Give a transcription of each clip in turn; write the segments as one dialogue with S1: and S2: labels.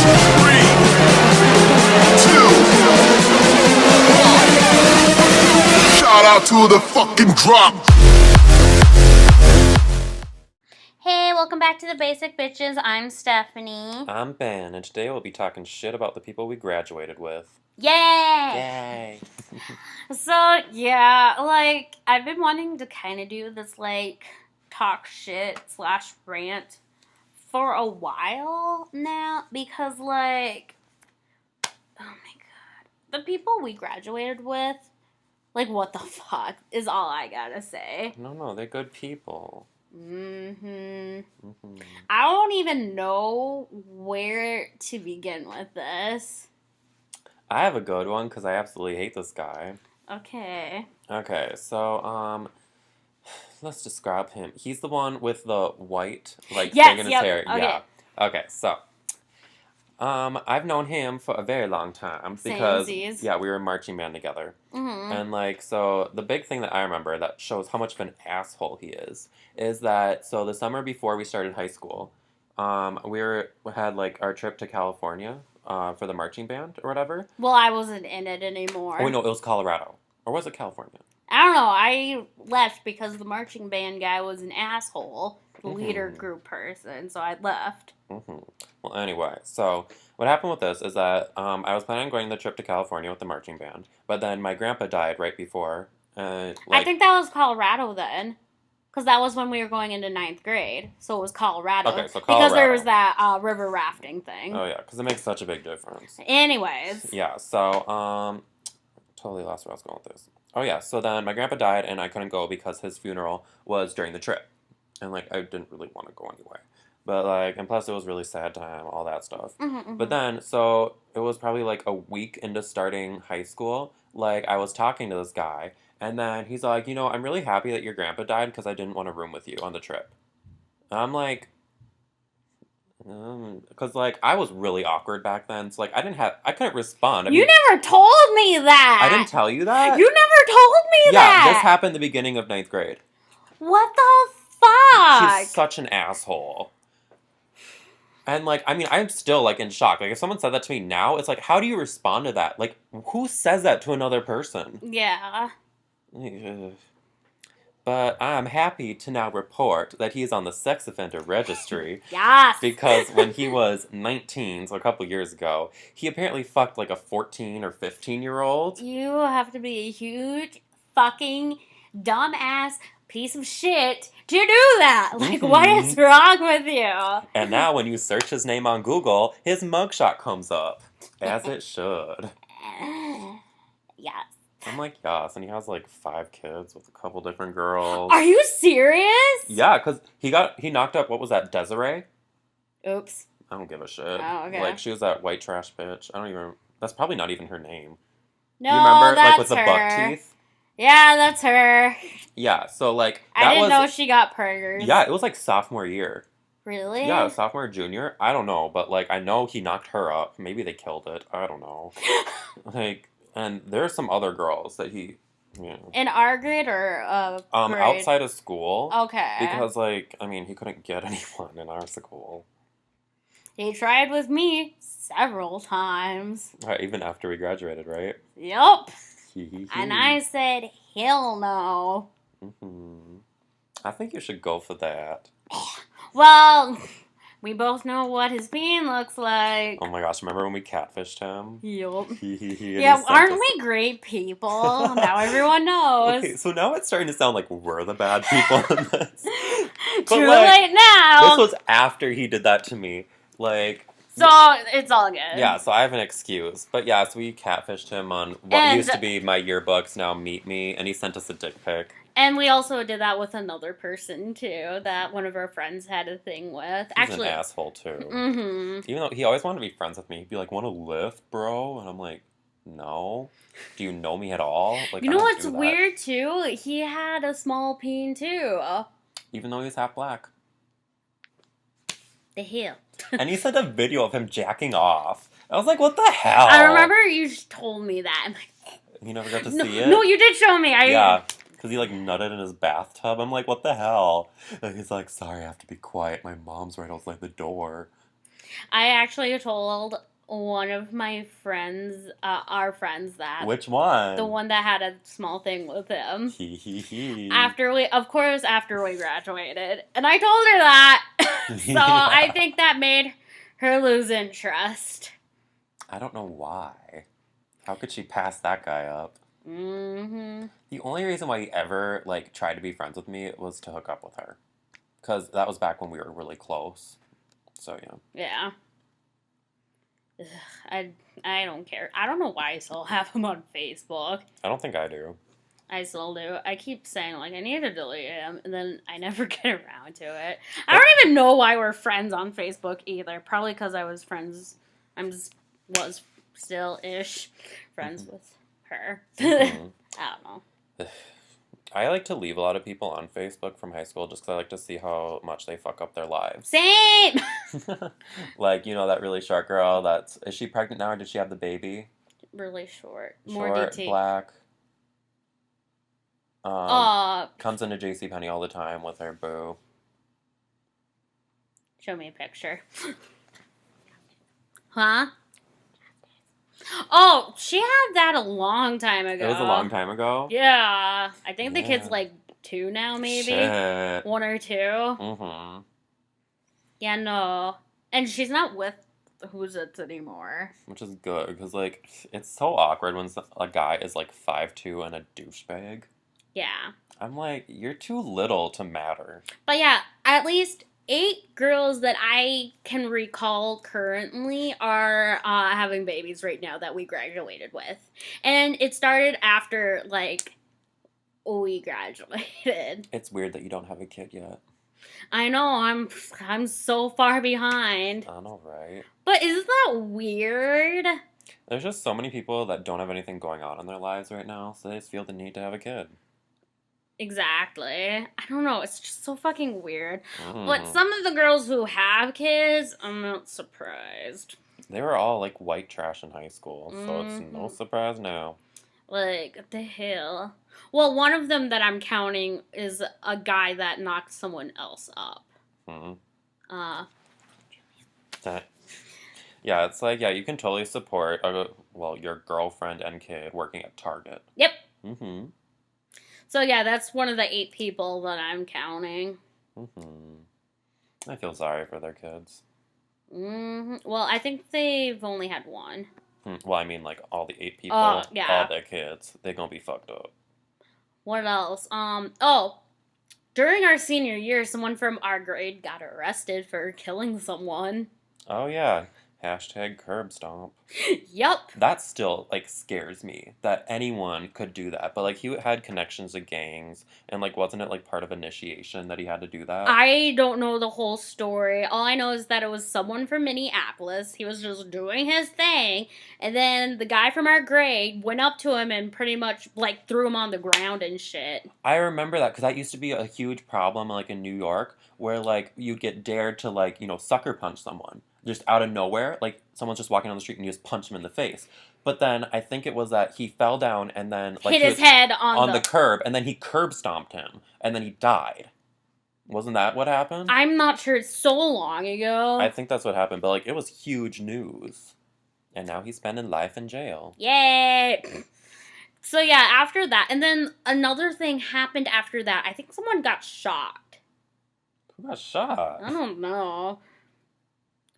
S1: 3, 2, 1. Shout out to the fucking drop.
S2: Hey, welcome back to the Basic Bitches. I'm Stephanie.
S3: I'm Ben, and today we'll be talking shit about the people we graduated with.
S2: Yay!
S3: Yay!
S2: So, yeah, I've been wanting to kind of do this, talk shit / rant for a while now, because, oh my god, the people we graduated with, what the fuck is all I gotta say.
S3: No, they're good people.
S2: I don't even know where to begin with this.
S3: I have a good one, because I absolutely hate this guy.
S2: Okay,
S3: so, let's describe him. He's the one with the white,
S2: yes,
S3: thing in his
S2: yep,
S3: hair.
S2: okay.
S3: Yeah. Okay, so, I've known him for a very long time, because,
S2: Samesies.
S3: yeah, we were in marching band together.
S2: Mm-hmm.
S3: And, so, the big thing that I remember that shows how much of an asshole he is that, so the summer before we started high school, we had, our trip to California, for the marching band, or whatever.
S2: Well, I wasn't in it anymore.
S3: Oh, wait, no, it was Colorado. Or was it California?
S2: I don't know. I left because the marching band guy was an asshole, the leader group person, so I left.
S3: Well, anyway, so what happened with this is that I was planning on going on the trip to California with the marching band, but then my grandpa died right before.
S2: I think that was Colorado then, because that was when we were going into 9th grade, so it was Colorado.
S3: Okay, so Colorado.
S2: Because there was that river rafting thing.
S3: Oh, yeah, because it makes such a big difference.
S2: Anyways.
S3: Yeah, so, totally lost where I was going with this. Oh, yeah, so then my grandpa died, and I couldn't go because his funeral was during the trip. And, I didn't really want to go anyway. But, and plus it was really sad time, all that stuff. But then, so, it was probably, a week into starting high school. I was talking to this guy, and then he's like, I'm really happy that your grandpa died because I didn't want to room with you on the trip. And I'm like, because, I was really awkward back then, so, I couldn't respond.
S2: You never told me that!
S3: I didn't tell you that?
S2: You never told me that!
S3: Yeah, this happened the beginning of 9th grade.
S2: What the fuck?
S3: He's such an asshole. And, I'm still, in shock. If someone said that to me now, it's how do you respond to that? Who says that to another person?
S2: Yeah.
S3: But I'm happy to now report that he's on the sex offender registry.
S2: Yes!
S3: Because when he was 19, so a couple years ago, he apparently fucked, a 14 or 15-year-old.
S2: You have to be a huge fucking dumbass piece of shit to do that. What is wrong with you?
S3: And now when you search his name on Google, his mugshot comes up. As it should.
S2: Yes.
S3: I'm yes, and he has 5 kids with a couple different girls.
S2: Are you serious?
S3: Yeah, because he knocked up, what was that, Desiree?
S2: Oops.
S3: I don't give a shit.
S2: Oh, okay.
S3: She was that white trash bitch. That's probably not even her name.
S2: No,
S3: you remember,
S2: that's
S3: with the
S2: her.
S3: buck teeth?
S2: Yeah, that's her.
S3: Yeah, so,
S2: I didn't know she got burgers.
S3: Yeah, it was, sophomore year.
S2: Really?
S3: Yeah, sophomore, junior. I don't know, but, I know he knocked her up. Maybe they killed it. I don't know. And there's some other girls that he,
S2: In our grade or grade?
S3: Outside of school.
S2: Okay.
S3: Because, he couldn't get anyone in our school.
S2: He tried with me several times.
S3: Even after we graduated, right?
S2: Yup. And I said, hell no.
S3: I think you should go for that.
S2: Well, we both know what his bean looks like.
S3: Oh my gosh, remember when we catfished him?
S2: Yup.
S3: Yeah,
S2: aren't we great people? Now everyone knows.
S3: Okay, so now it's starting to sound like we're the bad people in this.
S2: Too late now.
S3: This was after he did that to me.
S2: So, it's all good.
S3: Yeah, so I have an excuse. But yeah, so we catfished him on what used to be my yearbooks, now Meet Me, and he sent us a dick pic.
S2: And we also did that with another person, too, that one of our friends had a thing with.
S3: He's an asshole, too. Even though he always wanted to be friends with me. He'd be like, want to lift, bro? And I'm like, no. Do you know me at all?
S2: You know what's weird, too? He had a small peen, too.
S3: Even though he's half black.
S2: The hell?
S3: And he sent a video of him jacking off. I was like, what the hell?
S2: I remember you told me that. I'm like,
S3: you never got to see it?
S2: No, you did show me.
S3: Yeah, because he nutted in his bathtub. I'm like, what the hell? And he's like, sorry, I have to be quiet. My mom's right outside the door.
S2: I actually told one of my friends, our friends, that
S3: Which one?
S2: the one that had a small thing with him.
S3: Hee hee hee.
S2: After we graduated, and I told her that. So
S3: Yeah.
S2: I think that made her lose interest.
S3: I don't know why. How could she pass that guy up?
S2: Mm-hmm.
S3: The only reason why he ever like tried to be friends with me was to hook up with her, because that was back when we were really close. So yeah.
S2: Yeah. Ugh, I don't care. I don't know why I still have him on Facebook.
S3: I don't think I do.
S2: I still do. I keep saying, like, I need to delete him, and then I never get around to it. I don't even know why we're friends on Facebook either. Probably because was still-ish friends with her.
S3: Mhm.
S2: I don't know.
S3: I like to leave a lot of people on Facebook from high school just because I like to see how much they fuck up their lives.
S2: Same!
S3: Like, you know, that really short girl is she pregnant now or did she have the baby?
S2: Really short. More
S3: Short,
S2: DT.
S3: black. Comes into JCPenney all the time with her boo.
S2: Show me a picture. Huh? Oh, she had that a long time ago.
S3: It was a long time ago?
S2: Yeah. I think the kid's
S3: Yeah.
S2: like 2 now, maybe.
S3: Shit.
S2: 1 or 2.
S3: Mm-hmm.
S2: Yeah, no. And she's not with Who's It anymore.
S3: Which is good, because, like, it's so awkward when a guy is, like, 5'2" and a douchebag.
S2: Yeah.
S3: I'm like, you're too little to matter.
S2: But yeah, at least 8 girls that I can recall currently are having babies right now that we graduated with. And it started after, like, we graduated.
S3: It's weird that you don't have a kid yet.
S2: I know, I'm so far behind.
S3: I know, right?
S2: But isn't that weird?
S3: There's just so many people that don't have anything going on in their lives right now, so they just feel the need to have a kid.
S2: Exactly. I don't know, it's just so fucking weird.
S3: Mhm.
S2: But some of the girls who have kids, I'm not surprised.
S3: They were all, like, white trash in high school, so it's no
S2: Mhm.
S3: surprise now.
S2: Like, what the hell? Well, one of them that I'm counting is a guy that knocked someone else up.
S3: Hmm.
S2: Uh,
S3: That, yeah, it's like, yeah, you can totally support, your girlfriend and kid working at Target.
S2: yep.
S3: Mm-hmm.
S2: So yeah, that's one of the 8 people that I'm counting.
S3: Mm-hmm. I feel sorry for their kids.
S2: Well, I think they've only had 1.
S3: Well, I mean, like, all the 8 people,
S2: yeah.
S3: all their kids, they're gonna be fucked up.
S2: What else? During our senior year, someone from our grade got arrested for killing someone.
S3: Oh, yeah. Hashtag curb stomp.
S2: Yup.
S3: That still, like, scares me that anyone could do that. But, like, he had connections to gangs, and, like, wasn't it, like, part of initiation that he had to do that?
S2: I don't know the whole story. All I know is that it was someone from Minneapolis. He was just doing his thing, and then the guy from our grade went up to him and pretty much, like, threw him on the ground and shit.
S3: I remember that, because that used to be a huge problem, like, in New York, where, like, you'd get dared to, like, you know, sucker punch someone. Just out of nowhere, like, someone's just walking on the street and you just punch him in the face. But then, I think it was that he fell down and then, like,
S2: hit his head
S3: on the curb, and then he curb stomped him, and then he died. Wasn't that what happened?
S2: I'm not sure, it's so long ago.
S3: I think that's what happened, but, like, it was huge news. And now he's spending life in jail.
S2: Yay! So yeah, after that, and then another thing happened after that. I think someone got shot.
S3: Who got shot?
S2: I don't know.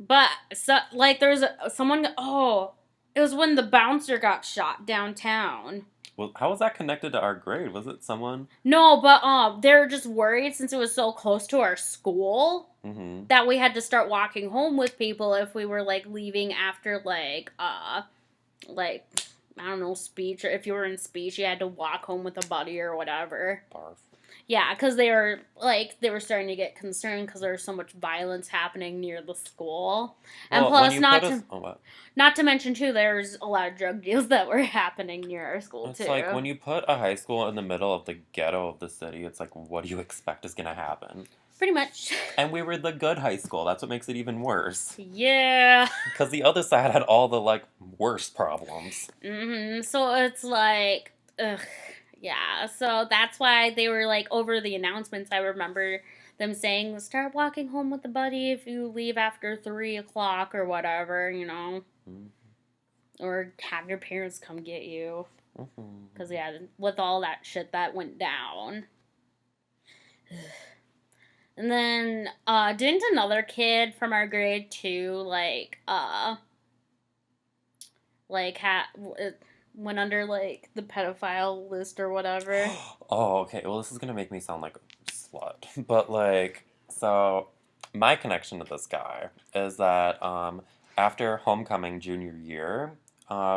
S2: But, so, like, there's someone, it was when the bouncer got shot downtown.
S3: Well, how was that connected to our grade? Was it someone?
S2: No, but, they were just worried since it was so close to our school
S3: Mm-hmm.
S2: that we had to start walking home with people if we were, like, leaving after, like, I don't know, speech, or if you were in speech, you had to walk home with a buddy or whatever.
S3: Barf.
S2: Yeah, because they were starting to get concerned because there was so much violence happening near the school. And
S3: Well,
S2: plus, not to mention, too, there's a lot of drug deals that were happening near our school,
S3: It's
S2: too.
S3: like, when you put a high school in the middle of the ghetto of the city, it's like, what do you expect is going to happen?
S2: Pretty much.
S3: And we were the good high school. That's what makes it even worse.
S2: Yeah.
S3: Because the other side had all the, like, worst problems.
S2: So it's like, ugh. Yeah, so that's why they were, like, over the announcements, I remember them saying, start walking home with a buddy if you leave after 3 o'clock or whatever, you know.
S3: Mm-hmm.
S2: Or have your parents come get you.
S3: Mm-hmm.
S2: Because, yeah, with all that shit that went down. And then, didn't another kid from our grade, too, went under, like, the pedophile list or whatever?
S3: Oh, okay. Well, this is gonna make me sound like a slut. But, like, so, my connection to this guy is that, after homecoming junior year,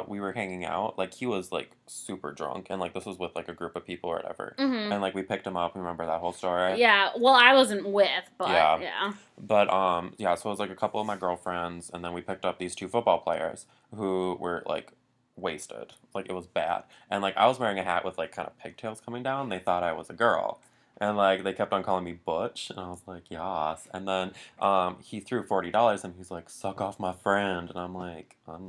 S3: we were hanging out. Like, he was, like, super drunk. And, like, this was with, like, a group of people or whatever.
S2: Mm-hmm.
S3: And, like, we picked him up. Remember that whole story?
S2: Yeah, well, I wasn't with, but,
S3: Yeah.
S2: yeah.
S3: But, yeah, so it was, like, a couple of my girlfriends. And then we picked up these 2 football players who were, like, wasted. Like, it was bad. And, like, I was wearing a hat with, like, kind of pigtails coming down. They thought I was a girl. And, like, they kept on calling me Butch. And I was like, yas. And then he threw $40 and he's like, suck off my friend. And I'm like, Like,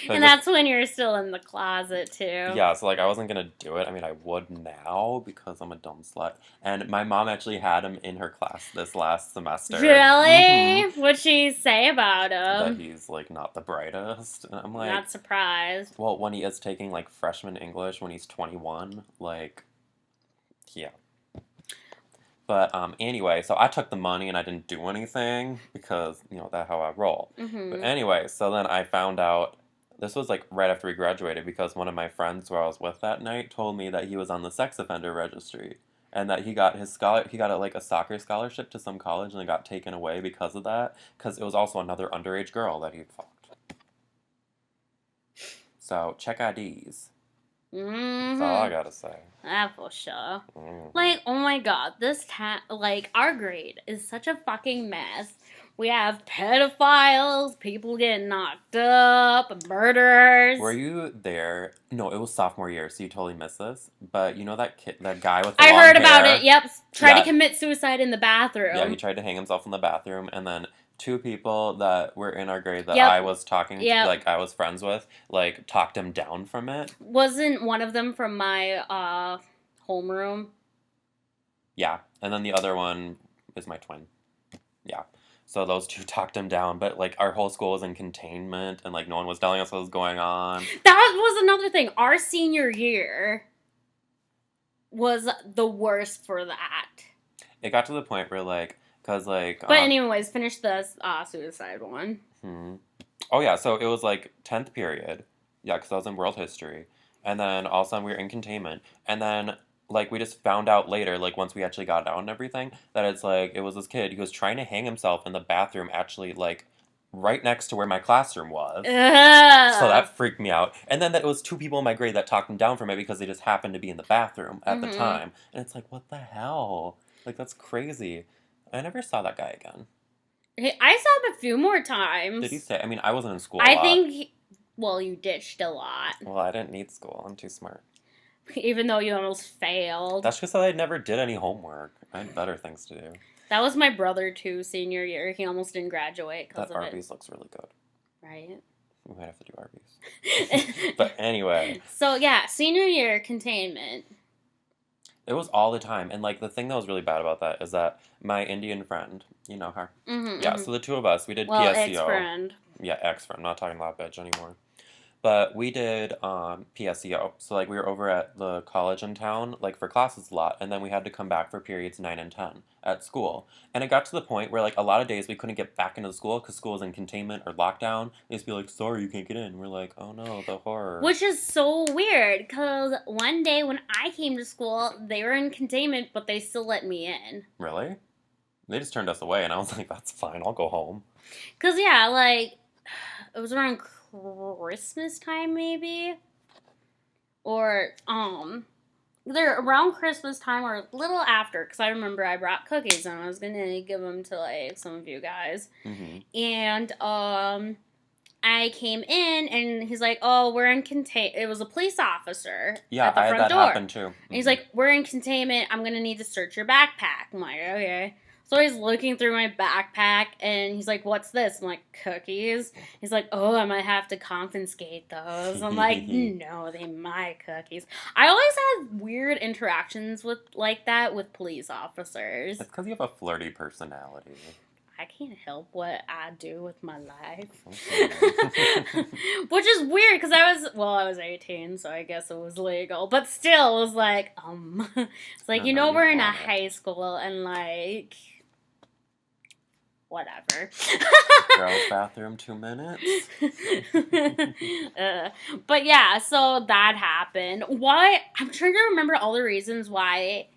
S2: And that's when you're still in the closet, too.
S3: yeah, so, like, I wasn't gonna do it. I mean, I would now because I'm a dumb slut. And my mom actually had him in her class this last semester.
S2: Really?
S3: Mhm.
S2: What'd she say about
S3: That
S2: him?
S3: he's, like, not the brightest. And I'm like,
S2: Not surprised.
S3: well, when he is taking, like, freshman English when he's 21, like, yeah. But, anyway, so I took the money and I didn't do anything because, you know, that's how I roll.
S2: Mm-hmm.
S3: But anyway, so then I found out, this was, like, right after we graduated because one of my friends who I was with that night told me that he was on the sex offender registry and that he got a soccer scholarship to some college and it got taken away because of that because it was also another underage girl that he fucked. So, check IDs.
S2: Mm-hmm.
S3: That's all I gotta say.
S2: That for sure.
S3: Mhm.
S2: Like, oh my god, our grade is such a fucking mess. We have pedophiles, people getting knocked up, murderers.
S3: Were you there? No, it was sophomore year, so you totally missed this. But you know that guy with the
S2: I
S3: long
S2: heard about
S3: hair?
S2: it, yep. Tried
S3: Yeah.
S2: to commit suicide in the bathroom.
S3: Yeah, he tried to hang himself in the bathroom, and then 2 people that were in our grade that
S2: Yep.
S3: I was talking to,
S2: Yep.
S3: like, I was friends with, like, talked him down from it.
S2: Wasn't one of them from my homeroom?
S3: Yeah, and then the other one is my twin. Yeah. So those 2 talked him down, but, like, our whole school was in containment, and, like, no one was telling us what was going on.
S2: That was another thing. Our senior year was the worst for that.
S3: It got to the point where, like, because, like...
S2: But anyways, finish the suicide one.
S3: Oh, yeah, so it was, like, 10th period. Yeah, because I was in world history. And then all of a sudden we were in containment. And then, like, we just found out later, like, once we actually got out and everything, that it's, like, it was this kid. He was trying to hang himself in the bathroom, actually, like, right next to where my classroom was.
S2: Ugh.
S3: So that freaked me out. And then that it was 2 people in my grade that talked him down from it because they just happened to be in the bathroom at the time. And it's like, what the hell? Like, that's crazy. I never saw that guy again.
S2: I saw him a few more times.
S3: Did he say? I mean, I wasn't in school a
S2: I
S3: lot.
S2: think, you ditched a lot.
S3: Well, I didn't need school. I'm too smart.
S2: Even though you almost failed.
S3: That's just that I never did any homework. I had better things to do.
S2: That was my brother, too, senior year. He almost didn't graduate because
S3: That
S2: of
S3: Arby's looks really good.
S2: Right?
S3: We might have to do Arby's. But anyway.
S2: So, yeah, senior year containment.
S3: It was all the time. And, like, the thing that was really bad about that is that my Indian friend, you know her.
S2: Mm-hmm,
S3: Yeah, so the 2 of us, we did
S2: well,
S3: PSCO.
S2: ex-friend.
S3: Yeah, ex-friend. I'm not talking about bitch anymore. But we did PSCO. So, like, we were over at the college in town, like, for classes a lot. And then we had to come back for periods 9 and 10 at school. And it got to the point where, like, a lot of days we couldn't get back into the school because school was in containment or lockdown. They just be like, sorry, you can't get in. We're like, oh, no, the horror.
S2: Which is so weird, because one day when I came to school, they were in containment, but they still let me in.
S3: Really? They just turned us away, and I was like, that's fine. I'll go home.
S2: Because, yeah, like, it was around Christmas time, maybe? Or, either around Christmas time or a little after, because I remember I brought cookies and I was going to give them to, like, some of you guys.
S3: Mm-hmm.
S2: And, I came in and he's like, oh, we're in containment. It was a police officer
S3: Yeah,
S2: at the
S3: I had
S2: front
S3: that
S2: door.
S3: happen too.
S2: And he's like, we're in containment. I'm going to need to search your backpack. I'm like, okay. So he's looking through my backpack, and he's like, "What's this?" I'm like, "Cookies." He's like, "Oh, I might have to confiscate those." I'm like, "No, they my cookies." I always have weird interactions with like that with police officers.
S3: It's because you have a flirty personality.
S2: I can't help what I do with my life.
S3: Okay.
S2: Which is weird because I was 18, so I guess it was legal. But still, it was like, it's like,
S3: No, you
S2: we're in a
S3: want it.
S2: high school and like, whatever.
S3: Girls' bathroom, 2 minutes.
S2: But yeah, so that happened. Why? I'm trying to remember all the reasons why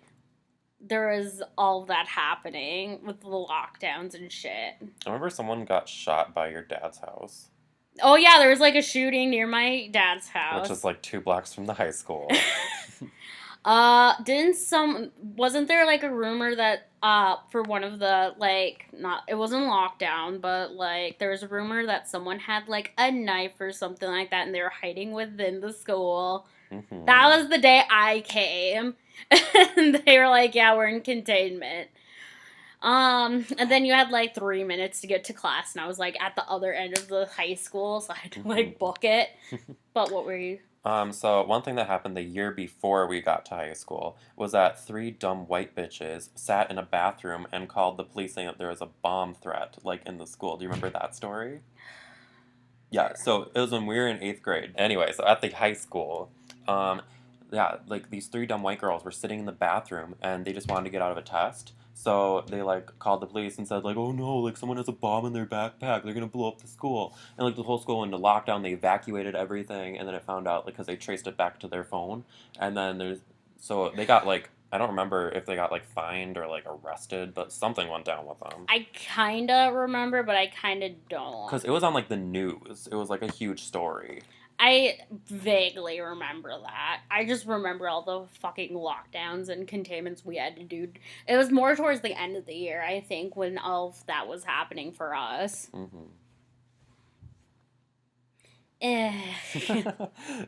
S2: there was all of that happening with the lockdowns and shit.
S3: I remember someone got shot by your dad's house.
S2: Oh yeah, there was like a shooting near my dad's house.
S3: Which is like 2 blocks from the high school.
S2: Wasn't there like a rumor that for one of the it wasn't lockdown, but like there was a rumor that someone had like a knife or something like that and they were hiding within the school.
S3: Mm-hmm.
S2: That was the day I came. And they were like, "Yeah, we're in containment." And then you had like 3 minutes to get to class, and I was like at the other end of the high school, so I had to like book it. But what were you?
S3: So one thing that happened the year before we got to high school was that 3 dumb white bitches sat in a bathroom and called the police saying that there was a bomb threat, like, in the school. Do you remember that story? Yeah, so it was when we were in 8th grade. Anyway, so at the high school, yeah, like, these 3 dumb white girls were sitting in the bathroom, and they just wanted to get out of a test. So they, like, called the police and said, like, "Oh no, like, someone has a bomb in their backpack, they're gonna blow up the school." And, like, the whole school went into lockdown, they evacuated everything, and then it found out, like, because they traced it back to their phone. And then so they got, like, I don't remember if they got, like, fined or, like, arrested, but something went down with them.
S2: I kinda remember, but I kinda don't.
S3: Because it was on, like, the news. It was, like, a huge story.
S2: I vaguely remember that. I just remember all the fucking lockdowns and containments we had to do. It was more towards the end of the year, I think, when all of that was happening for us.
S3: Mm-hmm.
S2: Eh.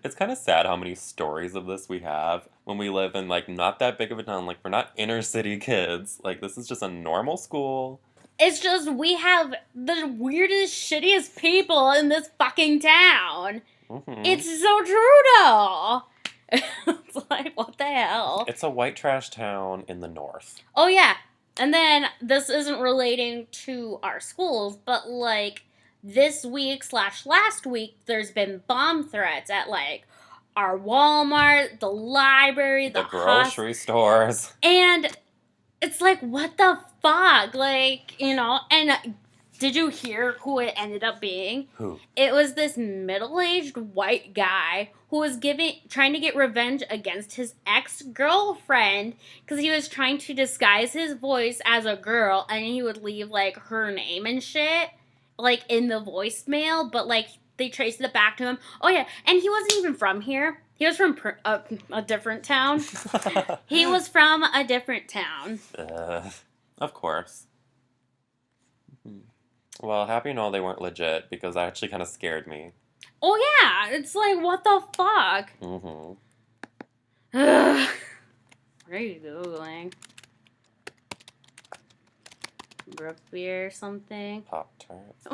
S3: It's kind of sad how many stories of this we have when we live in, like, not that big of a town. Like, we're not inner city kids. Like, this is just a normal school.
S2: It's just we have the weirdest, shittiest people in this fucking town.
S3: Mm-hmm.
S2: It's so true, though. It's like, what the hell?
S3: It's a white trash town in the north.
S2: Oh, yeah. And then, this isn't relating to our schools, but, like, this week / last week, there's been bomb threats at, like, our Walmart, the library,
S3: The grocery stores.
S2: And it's like, what the fuck? Like, and did you hear who it ended up being?
S3: Who?
S2: It was this middle-aged white guy who was trying to get revenge against his ex-girlfriend because he was trying to disguise his voice as a girl, and he would leave, like, her name and shit, like, in the voicemail, but, like, they traced it back to him. Oh, yeah, and he wasn't even from here. He was from a different town. He was from a different town.
S3: Of course. Well, happy to know they weren't legit, because that actually kind of scared me.
S2: Oh, yeah. It's like, what the fuck?
S3: Mm-hmm.
S2: What are you Googling? Root beer or something?
S3: Pop-Tarts.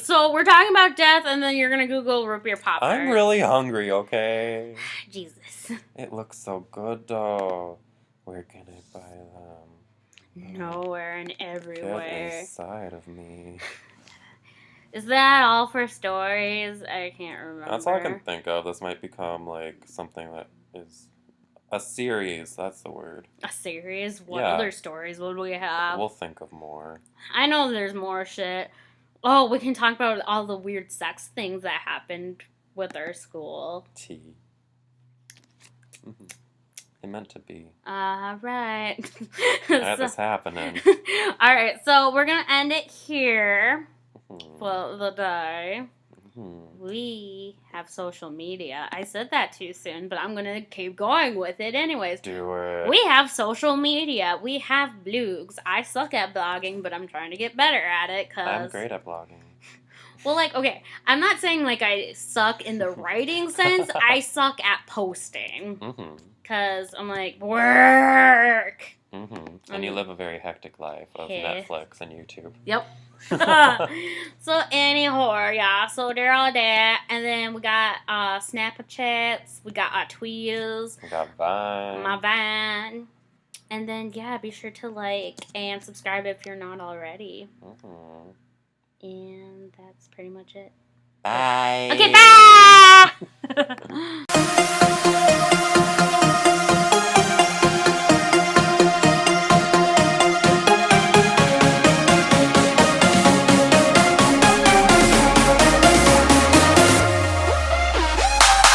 S2: So, we're talking about death, and then you're gonna Google root beer Pop-Tarts.
S3: I'm really hungry, okay?
S2: Jesus.
S3: It looks so good, though. Where can I buy them?
S2: Nowhere and everywhere.
S3: Get inside of me.
S2: Is that all for stories? I can't remember.
S3: That's all I can think of. This might become, like, something that is a series. That's the word.
S2: A series? What
S3: Yeah.
S2: other stories would we have?
S3: We'll think of more.
S2: I know there's more shit. Oh, we can talk about all the weird sex things that happened with our school.
S3: Tea. Mm-hmm. It meant to be.
S2: Alright.
S3: That's happening.
S2: Alright, so we're gonna end it here
S3: Mm-hmm.
S2: for the day.
S3: Mm-hmm.
S2: We have social media. I said that too soon, but I'm gonna keep going with it anyways.
S3: Do it.
S2: We have social media. We have blogs. I suck at blogging, but I'm trying to get better at it, cause...
S3: I'm great at blogging.
S2: Well, like, okay, I'm not saying, like, I suck in the writing sense. I suck at posting.
S3: Mm-hmm.
S2: because I'm like, work.
S3: And you live a very hectic life of
S2: Yeah.
S3: Netflix and YouTube.
S2: Yep. So anyhow, yeah, so they're all there, and then we got Snapchats, we got our Twitters,
S3: We got Vine.
S2: my Vine, and then yeah, be sure to like and subscribe if you're not already. And that's pretty much it.
S3: Bye.
S2: Okay, bye.